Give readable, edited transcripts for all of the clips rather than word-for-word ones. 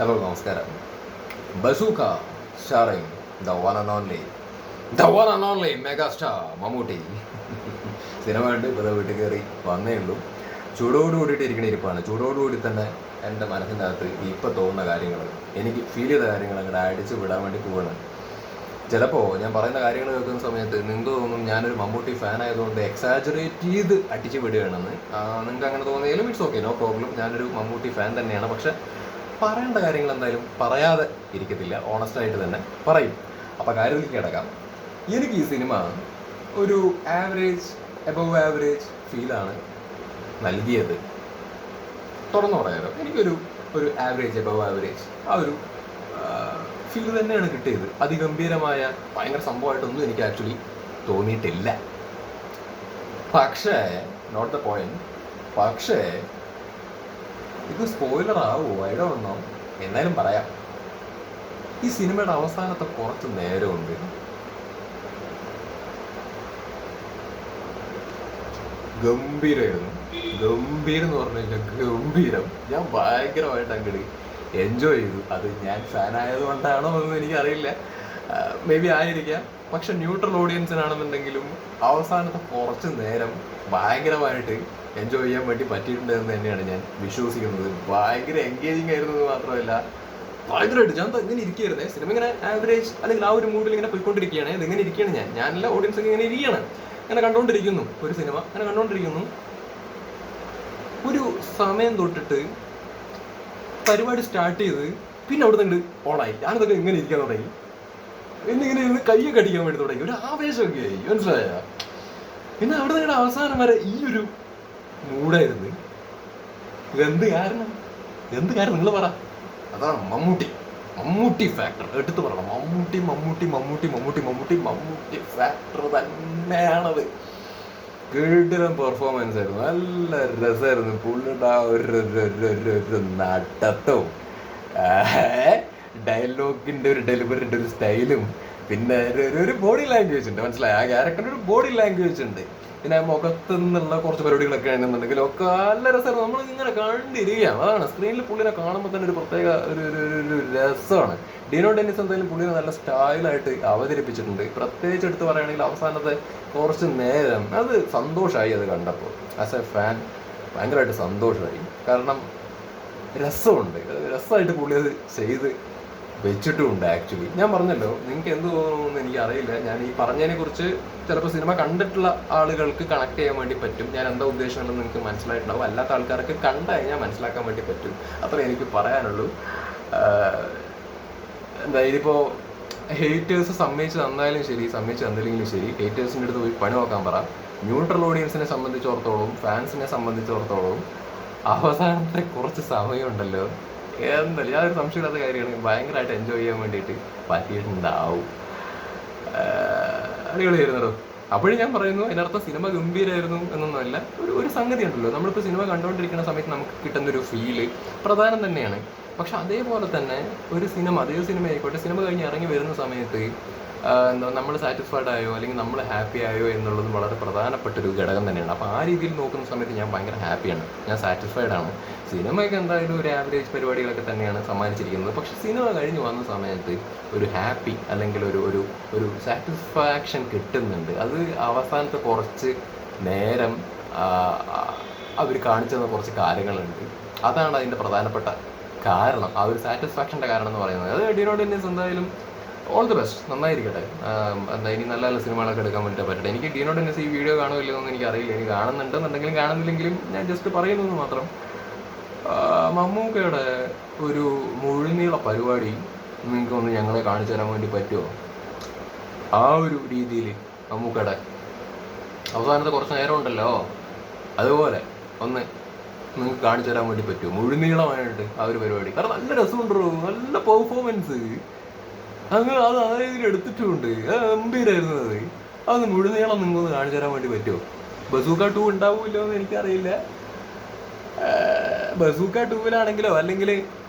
Hello നമസ്കാരം. Bazooka steering the one and only mega star Mammootty. Cinema കണ്ട് ഇപ്പോൾ വീട്ടിൽ കയറി വന്നേ ഉള്ളൂ. ചൂടോട് കൂടിയിട്ട് ഇരിക്കണ ഇരിപ്പാണ്. ചൂടോടുകൂടി തന്നെ എൻ്റെ മനസ്സിൻ്റെ അകത്ത് ഇപ്പോൾ തോന്നുന്ന കാര്യങ്ങൾ, എനിക്ക് ഫീൽ ചെയ്ത കാര്യങ്ങൾ അങ്ങോട്ട് അടിച്ച് വിടാൻ വേണ്ടി പോവുകയാണ്. ചിലപ്പോൾ ഞാൻ പറയുന്ന കാര്യങ്ങൾ കേൾക്കുന്ന സമയത്ത് നിങ്ങൾക്ക് തോന്നും ഞാനൊരു മമ്മൂട്ടി ഫാൻ ആയതുകൊണ്ട് എക്സാജറേറ്റ് ചെയ്ത് അടിച്ച് വിടുകയാണെന്ന്. നിങ്ങൾക്ക് അങ്ങനെ തോന്നിയാലും ഇറ്റ്സ് ഓക്കെ, നോ പ്രോബ്ലം. ഞാനൊരു മമ്മൂട്ടി ഫാൻ തന്നെയാണ്. പക്ഷെ പറയേണ്ട കാര്യങ്ങൾ എന്തായാലും പറയാതെ ഇരിക്കത്തില്ല, ഓണസ്റ്റായിട്ട് തന്നെ പറയും. അപ്പോൾ കാര്യത്തിലേക്ക് കിടക്കാം. എനിക്ക് ഈ സിനിമ ഒരു എബവ് ആവറേജ് ഫീലാണ് നൽകിയത്. തുറന്നു പറയാലോ, എനിക്കൊരു ആവറേജ് എബവ് ആവറേജ് ആ ഒരു ഫീൽ തന്നെയാണ് കിട്ടിയത്. അതിഗംഭീരമായ ഭയങ്കര സംഭവമായിട്ടൊന്നും എനിക്ക് ആക്ച്വലി തോന്നിയിട്ടില്ല. പക്ഷേ നോട്ട് ദ പോയിന്റ്. പക്ഷേ ഇത് സ്പോയിലർ ആവുമോ ഐ ഡോണ്ട് നോ. എന്നാലും പറയാം. ഈ സിനിമയുടെ അവസാനത്തെ കുറച്ച് നേരമുണ്ട്, ഗംഭീരമായിരുന്നു. ഗംഭീരം എന്ന് പറഞ്ഞു കഴിഞ്ഞാൽ ഗംഭീരം. ഞാൻ ഭയങ്കരമായിട്ട് അങ്ങോട്ട് എൻജോയ് ചെയ്തു. അത് ഞാൻ ഫാൻ ആയതുകൊണ്ടാണോ എന്ന് എനിക്കറിയില്ല, മേ ബി ആയിരിക്കാം. പക്ഷെ ന്യൂട്രൽ ഓഡിയൻസിനാണെന്നുണ്ടെങ്കിലും അവസാനത്തെ കുറച്ച് നേരം ഭയങ്കരമായിട്ട് എൻജോയ് ചെയ്യാൻ വേണ്ടി പറ്റിയിട്ടുണ്ട് എന്ന് തന്നെയാണ് ഞാൻ വിശ്വസിക്കുന്നത്. ഭയങ്കര എൻഗേജിങ് ആയിരുന്നു എന്ന് മാത്രമല്ല, ഭയങ്കരമായിട്ട് ഞാൻ ഇങ്ങനെ ഇരിക്കുകയായിരുന്നേ. സിനിമ ഇങ്ങനെ ആവറേജ് അല്ലെങ്കിൽ ആ ഒരു മൂഡിൽ ഇങ്ങനെ പോയിക്കൊണ്ടിരിക്കുകയാണ്. ഇതിങ്ങനെ ഇരിക്കുകയാണ് ഞാനല്ല, ഓഡിയൻസ് ഇങ്ങനെ ഇരിക്കുകയാണ്, ഇങ്ങനെ കണ്ടുകൊണ്ടിരിക്കുന്നു. ഒരു സിനിമ അങ്ങനെ കണ്ടുകൊണ്ടിരിക്കുന്നു. ഒരു സമയം തൊട്ടിട്ട് പരിപാടി സ്റ്റാർട്ട് ചെയ്ത് പിന്നെ അവിടെ നിന്ന് ഓണായി. ഞാനതൊക്കെ ഇങ്ങനെ ഇരിക്കാൻ തുടങ്ങി, എന്നിങ്ങനെ ഇരുന്ന് കയ്യൊക്കെ അടിക്കാൻ വേണ്ടി തുടങ്ങി. ഒരു ആവേശമൊക്കെ ആയി, മനസ്സിലായ. പിന്നെ അവിടെ നിങ്ങളുടെ അവസാനം വരെ ഈ ഒരു മൂടായിരുന്നു. എന്ത് കാരണം നിങ്ങൾ പറ. അതാണ് മമ്മൂട്ടി ഫാക്ടർ. എടുത്തു പറയണം, മമ്മൂട്ടി ഫാക്ടർ തന്നെയാണത്. കിടിലൻ പെർഫോമൻസ് ആയിരുന്നു, നല്ല രസമായിരുന്നു. പുള്ളിയുടെ ആ ഒരു നടത്തവും ഡയലോഗിന്റെ ഒരു ഡെലിവറിന്റെ ഒരു സ്റ്റൈലും പിന്നെ ഒരു ബോഡി ലാംഗ്വേജ് ഉണ്ട്, മനസ്സിലായി. ആ ക്യാരക്ടറിന്റെ ഒരു ബോഡി ലാംഗ്വേജ് ഉണ്ട്. പിന്നെ മുഖത്തു നിന്നുള്ള കുറച്ച് പരിപാടികളൊക്കെ ആണെന്നുണ്ടെങ്കിലും ഒക്കെ നല്ല രസമാണ്. നമ്മൾ ഇങ്ങനെ കണ്ടിരിക്കാം. അതാണ് സ്ക്രീനിൽ പുള്ളിനെ കാണുമ്പോൾ തന്നെ ഒരു പ്രത്യേക ഒരു രസമാണ്. ഡീനോ ഡെന്നിസ് എന്തായാലും പുള്ളിനെ നല്ല സ്റ്റൈലായിട്ട് അവതരിപ്പിച്ചിട്ടുണ്ട്. പ്രത്യേകിച്ച് എടുത്ത് പറയുകയാണെങ്കിൽ അവസാനത്തെ കുറച്ച് നേരം അത് സന്തോഷമായി. അത് കണ്ടപ്പോൾ ആസ് എ ഫാൻ ഭയങ്കരമായിട്ട് സന്തോഷമായി. കാരണം രസമായിട്ട് പുള്ളി അത് ചെയ്ത് വെച്ചിട്ടുമുണ്ട്. ആക്ച്വലി ഞാൻ പറഞ്ഞല്ലോ, നിങ്ങൾക്ക് എന്ത് തോന്നുന്നു എനിക്കറിയില്ല. ഞാൻ ഈ പറഞ്ഞതിനെ കുറിച്ച് ചിലപ്പോൾ സിനിമ കണ്ടിട്ടുള്ള ആളുകൾക്ക് കണക്ട് ചെയ്യാൻ വേണ്ടി പറ്റും. ഞാൻ എന്താ ഉദ്ദേശിച്ചതെന്ന് നിങ്ങൾക്ക് മനസ്സിലായിട്ടുണ്ടാവും. അല്ലാത്ത ആൾക്കാർക്ക് കണ്ടു കഴിഞ്ഞാൽ മനസ്സിലാക്കാൻ വേണ്ടി പറ്റും. അത്രേ എനിക്ക് പറയാനുള്ളൂ. എന്താ ഇതിപ്പോൾ ഹേറ്റേഴ്സ് സമ്മതിച്ച് തന്നാലും ശരി, സമ്മതിച്ച് തന്നില്ലെങ്കിലും ശരി, ഹേറ്റേഴ്സിൻ്റെ അടുത്ത് പോയി പണി നോക്കാൻ പറ. ന്യൂട്രൽ ഓഡിയൻസിനെ സംബന്ധിച്ചിടത്തോളം, ഫാൻസിനെ സംബന്ധിച്ചിടത്തോളം അവസാനത്തെ കുറച്ച് സമയമുണ്ടല്ലോ, എന്തായാലും യാതൊരു സംശയമില്ലാത്ത കാര്യമാണ്, ഭയങ്കരമായിട്ട് എൻജോയ് ചെയ്യാൻ വേണ്ടിയിട്ട് പറ്റിയിട്ടുണ്ടാവും. അടിപൊളിയായിരുന്നല്ലോ. അപ്പോഴും ഞാൻ പറയുന്നു, അതിനർത്ഥം സിനിമ ഗംഭീരമായിരുന്നു എന്നൊന്നുമല്ല. ഒരു സംഗതി ഉണ്ടല്ലോ, നമ്മളിപ്പോൾ സിനിമ കണ്ടുകൊണ്ടിരിക്കുന്ന സമയത്ത് നമുക്ക് കിട്ടുന്നൊരു ഫീല് പ്രധാനം തന്നെയാണ്. പക്ഷെ അതേപോലെ തന്നെ ഒരു സിനിമ, അതേ സിനിമ ആയിക്കോട്ടെ, സിനിമ കഴിഞ്ഞ് ഇറങ്ങി വരുന്ന സമയത്ത് എന്താ നമ്മൾ സാറ്റിസ്ഫൈഡ് ആയോ അല്ലെങ്കിൽ നമ്മൾ ഹാപ്പി ആയോ എന്നുള്ളത് വളരെ പ്രധാനപ്പെട്ടൊരു ഘടകം തന്നെയാണ്. അപ്പോൾ ആ രീതിയിൽ നോക്കുന്ന സമയത്ത് ഞാൻ ഭയങ്കര ഹാപ്പിയാണ്, ഞാൻ സാറ്റിസ്ഫൈഡ് ആണ്. സിനിമയൊക്കെ എന്തായാലും ഒരു ആവറേജ് പരിപാടികളൊക്കെ തന്നെയാണ് സമ്മാനിച്ചിരിക്കുന്നത്. പക്ഷെ സിനിമ കഴിഞ്ഞ് വന്ന സമയത്ത് ഒരു ഹാപ്പി അല്ലെങ്കിൽ ഒരു സാറ്റിസ്ഫാക്ഷൻ കിട്ടുന്നുണ്ട്. അത് അവസാനത്തെ കുറച്ച് നേരം അവർ കാണിച്ചു തന്ന കുറച്ച് കാര്യങ്ങളുണ്ട്. അതാണ് അതിൻ്റെ പ്രധാനപ്പെട്ട കാരണം, ആ ഒരു സാറ്റിസ്ഫാക്ഷൻ്റെ കാരണം എന്ന് പറയുന്നത്. അത് ഡീനോ ഡെന്നിസ് എന്തായാലും ഓൾ ദി ബെസ്റ്റ്, നന്നായിരിക്കട്ടെ. എന്താ ഇനി നല്ല നല്ല സിനിമകളൊക്കെ എടുക്കാൻ വേണ്ടിയിട്ട് പറ്റട്ടെ. എനിക്ക് ഡീനോ ഡെന്നിസ് ഈ വീഡിയോ കാണുമല്ലോ എന്നൊന്നും എനിക്കറിയില്ല. എനിക്ക് കാണുന്നുണ്ടെന്നുണ്ടെങ്കിലും കാണുന്നില്ലെങ്കിലും ഞാൻ ജസ്റ്റ് പറയുന്നത് മാത്രം. മമ്മൂക്കയുടെ ഒരു മുഴുനീള പരിപാടി നിങ്ങൾക്കൊന്ന് ഞങ്ങളെ കാണിച്ചു തരാൻ വേണ്ടി പറ്റുമോ? ആ ഒരു രീതിയിൽ മമ്മൂക്കയുടെ അവസാനത്തെ കുറച്ച് നേരം ഉണ്ടല്ലോ, അതുപോലെ ഒന്ന് നിങ്ങൾക്ക് കാണിച്ചു തരാൻ വേണ്ടി പറ്റുമോ മുഴുനീളമായിട്ട് ആ ഒരു പരിപാടി? കാരണം നല്ല രസമുണ്ടോ, നല്ല പെർഫോമൻസ് അങ്ങ് അത് ആ രീതിയിൽ എടുത്തിട്ടുമുണ്ട്. ഗംഭീരമായിരുന്നു അത്. അതൊന്ന് മുഴുനീളം നിങ്ങൾക്കൊന്ന് കാണിച്ചു തരാൻ വേണ്ടി പറ്റുമോ? ബസൂക്ക 2 ഉണ്ടാവില്ലോ എന്ന് എനിക്കറിയില്ല. ബസൂക്ക 2-ലാണെങ്കിലോ അല്ലെങ്കിൽ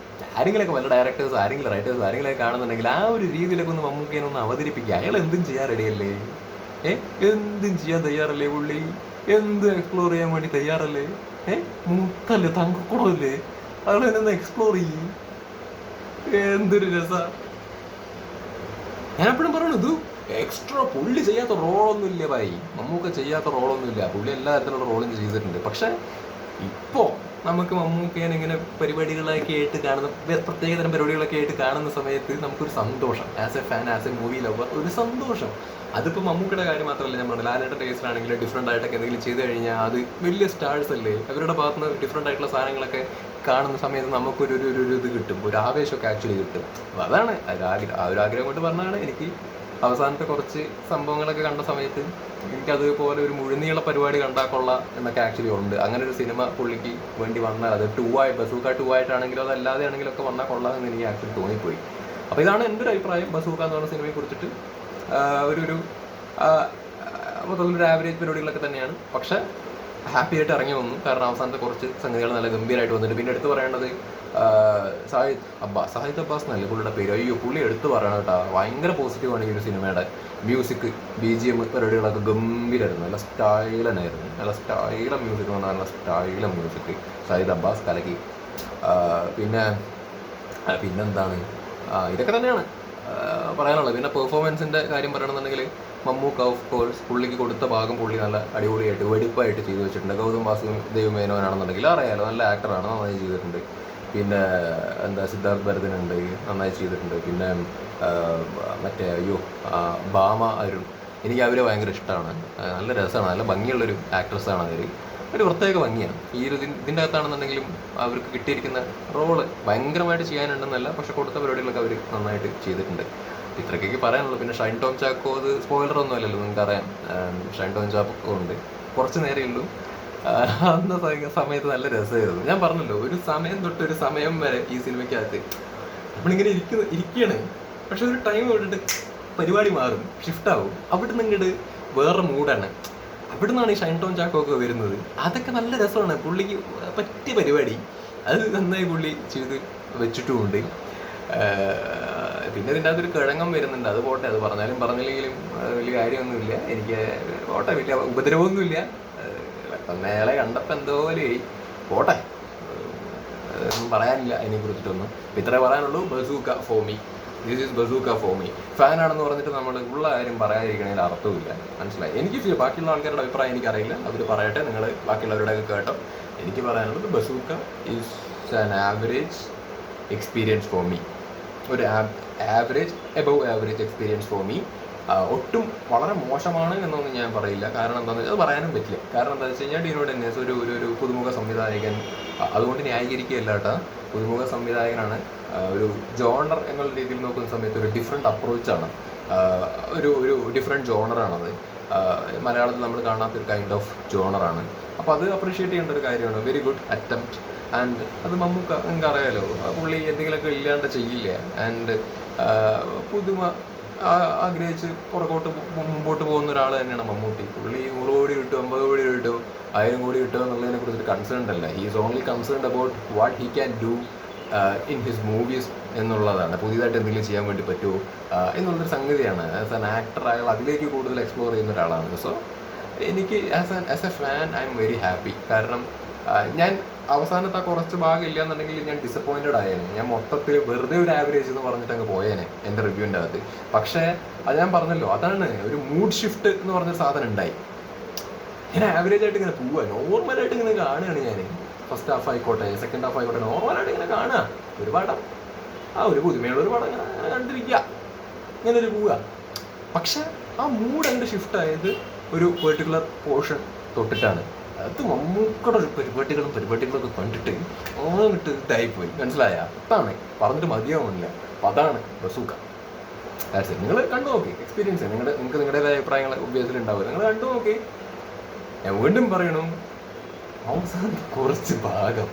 ആരെങ്കിലൊക്കെ വല്ല ഡയറക്ടേഴ്സ്, ആരെങ്കിലും റൈറ്റേഴ്സ്, ആരെങ്കിലൊക്കെ കാണുന്നുണ്ടെങ്കിൽ ആ ഒരു രീതിയിലൊക്കെ ഒന്ന് മമ്മൂക്കേനെ ഒന്ന് അവതരിപ്പിക്കുക. അയാൾ എന്തും ചെയ്യാൻ റെഡിയല്ലേ? എന്തും ചെയ്യാൻ തയ്യാറല്ലേ പുള്ളി? എന്ത് എക്സ്പ്ലോർ ചെയ്യാൻ വേണ്ടി തയ്യാറല്ലേ? മുത്തല്ലേ, തങ്കക്കുടമല്ലേ? അയാൾ എന്നെ എക്സ്പ്ലോർ ചെയ്യും. എന്തൊരു രസാ. ഞാൻ എപ്പോഴും പറയണു ഇത് എക്സ്ട്രാ പുള്ളി ചെയ്യാത്ത റോളൊന്നും ഇല്ല ഭായി. മമ്മൂക്ക ചെയ്യാത്ത റോളൊന്നും ഇല്ല. പുള്ളി എല്ലാ തരത്തിലുള്ള റോളും ചെയ്തിട്ടുണ്ട്. പക്ഷെ ഇപ്പോൾ നമുക്ക് മമ്മൂക്കേനെ ഇങ്ങനെ പരിപാടികളൊക്കെ ആയിട്ട് കാണുന്ന പ്രത്യേകതരം പരിപാടികളൊക്കെ ആയിട്ട് കാണുന്ന സമയത്ത് നമുക്കൊരു സന്തോഷം. As A fan, as A movie lover ഒരു സന്തോഷം. അതിപ്പോൾ മമ്മൂക്കയുടെ കാര്യം മാത്രമല്ല, ഞാൻ പറഞ്ഞു ലാലേട്ടൻ്റെ കേസിലാണെങ്കിൽ ഡിഫറെൻ്റ് ആയിട്ടൊക്കെ എന്തെങ്കിലും ചെയ്ത് കഴിഞ്ഞാൽ അത് വലിയ സ്റ്റാർസ് അല്ലേ, അവരുടെ ഭാഗത്ത് നിന്ന് ഡിഫറെൻ്റ് ആയിട്ടുള്ള സാധനങ്ങളൊക്കെ കാണുന്ന സമയത്ത് നമുക്കൊരു ഇത് കിട്ടും, ഒരു ആവേശമൊക്കെ ആക്ച്വലി കിട്ടും. അപ്പോൾ അതാണ് ആ ഒരു ആഗ്രഹം കൊണ്ട് പറഞ്ഞാണ് എനിക്ക് അവസാനത്തെ കുറച്ച് സംഭവങ്ങളൊക്കെ കണ്ട സമയത്ത് എനിക്കതുപോലെ ഒരു മുഴുനീള പരിപാടി കണ്ടാൽ കൊള്ളാം എന്നൊക്കെ ആക്ച്വലി ഉണ്ട്. അങ്ങനെ ഒരു സിനിമ പുള്ളിക്ക് വേണ്ടി വന്നാൽ അത് ബസൂക്ക 2 ആയിട്ടാണെങ്കിലും അതല്ലാതെ ആണെങ്കിലും ഒക്കെ വന്നാൽ കൊള്ളാം എന്ന് എനിക്ക് ആക്ച്വലി തോന്നിപ്പോയി. അപ്പോൾ ഇതാണ് എൻ്റെ ഒരു അഭിപ്രായം ബസൂക്ക എന്ന് പറഞ്ഞ സിനിമയെ കുറിച്ചിട്ട്. ഒരു മൊത്തത്തിലൊരു ആവറേജ് പരിപാടികളൊക്കെ തന്നെയാണ്. പക്ഷേ ഹാപ്പി ആയിട്ട് ഇറങ്ങി വന്നു. കാരണം അവസാനത്തെ കുറച്ച് സംഗതികൾ നല്ല ഗംഭീരമായിട്ട് വന്നിട്ട്. പിന്നെ എടുത്ത് പറയേണ്ടത് സാഹിദ് അബ്ബാസ് എന്നല്ലേ പുള്ളിയുടെ പേര്. അയ്യോ, പുള്ളി എടുത്ത് പറയണം കേട്ടോ. ഭയങ്കര പോസിറ്റീവാണ് ഈ ഒരു സിനിമയുടെ മ്യൂസിക്, BGM പരിപാടികളൊക്കെ ഗംഭീരമായിരുന്നു. നല്ല സ്റ്റൈലനായിരുന്നു. നല്ല സ്റ്റൈല മ്യൂസിക് എന്ന് പറഞ്ഞാൽ നല്ല സ്റ്റൈല മ്യൂസിക്. സാഹിദ് അബ്ബാസ് കലക്കി. പിന്നെന്താണ്, ഇതൊക്കെ തന്നെയാണ് പറയാനുള്ളത്. പിന്നെ പെർഫോമൻസിൻ്റെ കാര്യം പറയണമെന്നുണ്ടെങ്കിൽ മമ്മൂക്ക ഓഫ് കോഴ്സ് പുള്ളിക്ക് കൊടുത്ത ഭാഗം പുള്ളി നല്ല അടിപൊളിയായിട്ട് വെടിപ്പായിട്ട് ചെയ്തു വെച്ചിട്ടുണ്ട്. ഗൗതം വാസുദേവ് മേനോനാണെന്നുണ്ടെങ്കിൽ അറിയാലോ, നല്ല ആക്ടറാണ്, നന്നായി ചെയ്തിട്ടുണ്ട്. പിന്നെ സിദ്ധാർത്ഥ് ഭരതനുണ്ട്, നന്നായി ചെയ്തിട്ടുണ്ട്. പിന്നെ ഭാമ അരുൺ, എനിക്ക് അവരെ ഭയങ്കര ഇഷ്ടമാണ്. നല്ല രസമാണ്, നല്ല ഭംഗിയുള്ളൊരു ആക്ട്രസ്സാണ് അവർ. ഒരു പ്രത്യേക ഭംഗിയാണ്. ഇതിൻ്റെ അകത്താണെന്നുണ്ടെങ്കിലും അവർക്ക് കിട്ടിയിരിക്കുന്ന റോള് ഭയങ്കരമായിട്ട് ചെയ്യാനുണ്ടെന്നല്ല, പക്ഷെ കൊടുത്ത പരിപാടികളൊക്കെ അവർ നന്നായിട്ട് ചെയ്തിട്ടുണ്ട്. ഇത്രയ്ക്കൊക്കെ പറയാനുള്ളൂ. പിന്നെ ഷൈൻ ടോം ചാക്കോ, അത് സ്പോയിലറൊന്നും അല്ലല്ലോ, നിങ്ങൾക്ക് അറിയാം. ഷൈൻ ടോം ചാക്കോ ഉണ്ട്, കുറച്ച് നേരമേ ഉള്ളൂ. അന്ന സമയത്ത് നല്ല രസമായിരുന്നു. ഞാൻ പറഞ്ഞല്ലോ, ഒരു സമയം തൊട്ട് ഒരു സമയം വരെ ഈ സിനിമയ്ക്കകത്ത് നമ്മളിങ്ങനെ ഇരിക്കുകയാണ്. പക്ഷെ ഒരു ടൈം തൊട്ടിട്ട് പരിപാടി മാറും, ഷിഫ്റ്റാവും. അവിടെ നിന്ന് ഇങ്ങോട്ട് വേറെ മൂഡാണ്. അവിടെ നിന്നാണ് ഈ ഷൈൻ ടോം ചാക്കോ ഒക്കെ വരുന്നത്. അതൊക്കെ നല്ല രസമാണ്. പുള്ളിക്ക് പറ്റിയ പരിപാടി അത് നന്നായി പുള്ളി ചെയ്ത് വെച്ചിട്ടുമുണ്ട്. പിന്നെ ഇതിൻ്റെ അകത്തൊരു കിഴങ്ങം വരുന്നുണ്ട്. അത് പോട്ടെ, അത് പറഞ്ഞാലും പറഞ്ഞില്ലെങ്കിലും വലിയ കാര്യമൊന്നുമില്ല. എനിക്ക് പോട്ടെ, വലിയ ഉപദ്രവമൊന്നുമില്ല. മേളെ കണ്ടപ്പോൾ എന്തോ പോലെയായി. പോട്ടെ, ഒന്നും പറയാനില്ല അതിനെക്കുറിച്ചിട്ടൊന്നും. ഇത്രേ പറയാനുള്ളൂ. Bazooka for me. This is Bazooka for me. ഫാനാണെന്ന് പറഞ്ഞിട്ട് നമ്മൾ ഉള്ള കാര്യം പറയാതിരിക്കണതിൽ അർത്ഥമില്ല. മനസ്സിലായി? എനിക്ക് ബാക്കിയുള്ള ആൾക്കാരുടെ അഭിപ്രായം എനിക്കറിയില്ല, അവർ പറയട്ടെ, നിങ്ങൾ ബാക്കിയുള്ളവരുടെയൊക്കെ കേട്ടോ. എനിക്ക് പറയാനുള്ളത് Bazooka is an average experience for me. ഒരു average, above average experience for me. ഒട്ടും വളരെ മോശമാണ് എന്നൊന്നും ഞാൻ പറയില്ല. കാരണം എന്താണെന്ന് വെച്ചാൽ അത് പറയാനും പറ്റില്ല. കാരണം എന്താണെന്ന് വെച്ച് കഴിഞ്ഞാൽ ഡീനോ ഡെന്നീസ് ഒരു പുതുമുഖ സംവിധായകൻ, അതുകൊണ്ട് ന്യായീകരിക്കുകയല്ല കേട്ടോ. പുതുമുഖ സംവിധായകനാണ്. ഒരു ജോണർ എന്നുള്ള രീതിയിൽ നോക്കുന്ന സമയത്ത് ഒരു ഡിഫറെൻറ്റ് അപ്രോച്ചാണ്, ഒരു ഡിഫറെൻറ്റ് ജോണറാണത്. മലയാളത്തിൽ നമ്മൾ കാണാത്തൊരു കൈൻഡ് ഓഫ് ജോണറാണ്. അപ്പോൾ അത് അപ്രീഷിയേറ്റ് ചെയ്യേണ്ട ഒരു കാര്യമാണ്. Very good attempt. ആൻഡ് അത് മമ്മൂക്ക, നിങ്ങൾക്ക് അറിയാലോ, പുള്ളി എന്തെങ്കിലുമൊക്കെ ഇല്ലാണ്ട് ചെയ്യില്ല. ആൻഡ് പുതുമ ആഗ്രഹിച്ച് മുമ്പോട്ട് പോകുന്ന ഒരാൾ തന്നെയാണ് മമ്മൂട്ടി. പുള്ളി 100 കോടി കിട്ടും, 50 കോടി കിട്ടും, 1000 കോടി കിട്ടുക എന്നുള്ളതിനെ കുറിച്ചിട്ട് കൺസേൺഡ് അല്ല. He is only concerned about what he can do in his movies എന്നുള്ളതാണ്. പുതിയതായിട്ട് എന്തെങ്കിലും ചെയ്യാൻ വേണ്ടി പറ്റുമോ എന്നുള്ളൊരു സംഗതിയാണ്. ആസ് ആൻ ആക്ടർ അയാൾ അതിലേക്ക് കൂടുതൽ എക്സ്പ്ലോർ ചെയ്യുന്ന ഒരാളാണ്. സോ എനിക്ക് as A fan I am very happy. കാരണം ഞാൻ അവസാനത്തെ കുറച്ച് ഭാഗം ഇല്ല എന്നുണ്ടെങ്കിൽ ഞാൻ ഡിസപ്പോയിൻറ്റഡ് ആയേനെ. ഞാൻ മൊത്തത്തിൽ വെറുതെ ഒരു ആവറേജ് എന്ന് പറഞ്ഞിട്ട് അങ്ങ് പോയേനെ എൻ്റെ റിവ്യൂവിൻ്റെ അകത്ത്. പക്ഷേ അത് ഞാൻ പറഞ്ഞല്ലോ, അതാണ് ഒരു മൂഡ് ഷിഫ്റ്റ് എന്ന് പറഞ്ഞൊരു സാധനം ഉണ്ടായി. ഞാൻ ആവറേജ് ആയിട്ട് ഇങ്ങനെ പോവുക, നോർമലായിട്ട് ഇങ്ങനെ കാണുകയാണ് ഞാൻ. ഫസ്റ്റ് ഹാഫ് ആയിക്കോട്ടെ, സെക്കൻഡ് ഹാഫ് ആയിക്കോട്ടെ, നോർമലായിട്ട് ഇങ്ങനെ കാണുക. ഒരു പടം, ഒരു പുതുമയുള്ളൊരു പടം ഇങ്ങനെ കണ്ടിരിക്കുക, ഇങ്ങനെ ഒരു പോവുക. പക്ഷെ ആ മൂഡ് അങ്ങോട്ട് ഷിഫ്റ്റ് ആയത് ഒരു പെർട്ടിക്കുലർ പോർഷൻ തൊട്ടിട്ടാണ്. അത് മമ്മൂക്കയുടെ പരിപാടികളൊക്കെ കണ്ടിട്ട് ഓണിട്ട് ഇതായിപ്പോയി. മനസ്സിലായ? അതാണ് പറഞ്ഞിട്ട് മതിയാവുന്നില്ല. അപ്പം അതാണ് ബസൂക്ക. നിങ്ങൾ കണ്ടു നോക്കി, എക്സ്പീരിയൻസ് നിങ്ങൾക്ക് നിങ്ങളുടേതായ അഭിപ്രായങ്ങൾ ഒബ്വിയസ്ലി ഉണ്ടാവില്ല. നിങ്ങൾ കണ്ടു നോക്കി. ഞാൻ വീണ്ടും പറയണു, അവസാനം കുറച്ച് ഭാഗം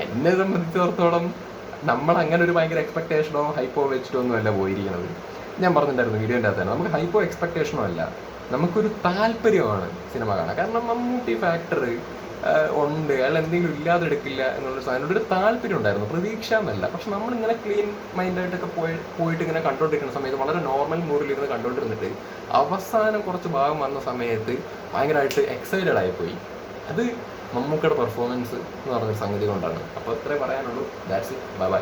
എന്നെ സംബന്ധിച്ചിടത്തോളം നമ്മൾ അങ്ങനെ ഒരു ഭയങ്കര എക്സ്പെക്ടേഷനോ ഹൈപ്പോ വെച്ചിട്ടോ ഒന്നും അല്ല പോയിരിക്കുന്നത്. ഞാൻ പറഞ്ഞിട്ടുണ്ടായിരുന്നു വീഡിയോൻ്റെ അകത്ത് തന്നെ, നമുക്ക് ഹൈപ്പോ എക്സ്പെക്ടേഷനോ അല്ല, നമുക്കൊരു താല്പര്യമാണ് സിനിമ കാണാൻ. കാരണം മമ്മൂട്ടി ഫാക്ടർ ഉണ്ട്, അയാൾ എന്തെങ്കിലും ഇല്ലാതെ എടുക്കില്ല എന്നുള്ളൊരു സാധനം ഒരു താല്പര്യം ഉണ്ടായിരുന്നു, പ്രതീക്ഷ എന്നല്ല. പക്ഷെ നമ്മളിങ്ങനെ ക്ലീൻ മൈൻഡായിട്ടൊക്കെ പോയിട്ട് ഇങ്ങനെ കണ്ടുകൊണ്ടിരിക്കുന്ന സമയത്ത്, വളരെ നോർമൽ മൂഡിലിരുന്ന് കണ്ടുകൊണ്ടിരുന്നിട്ട് അവസാനം കുറച്ച് ഭാഗം വന്ന സമയത്ത് ഭയങ്കരമായിട്ട് എക്സൈറ്റഡ് ആയിപ്പോയി. അത് മമ്മൂക്കയുടെ പെർഫോമൻസ് എന്ന് പറഞ്ഞൊരു സംഗതി കൊണ്ടാണ്. അപ്പോൾ ഇത്രേ പറയാനുള്ളൂ. That's it. Bye bye.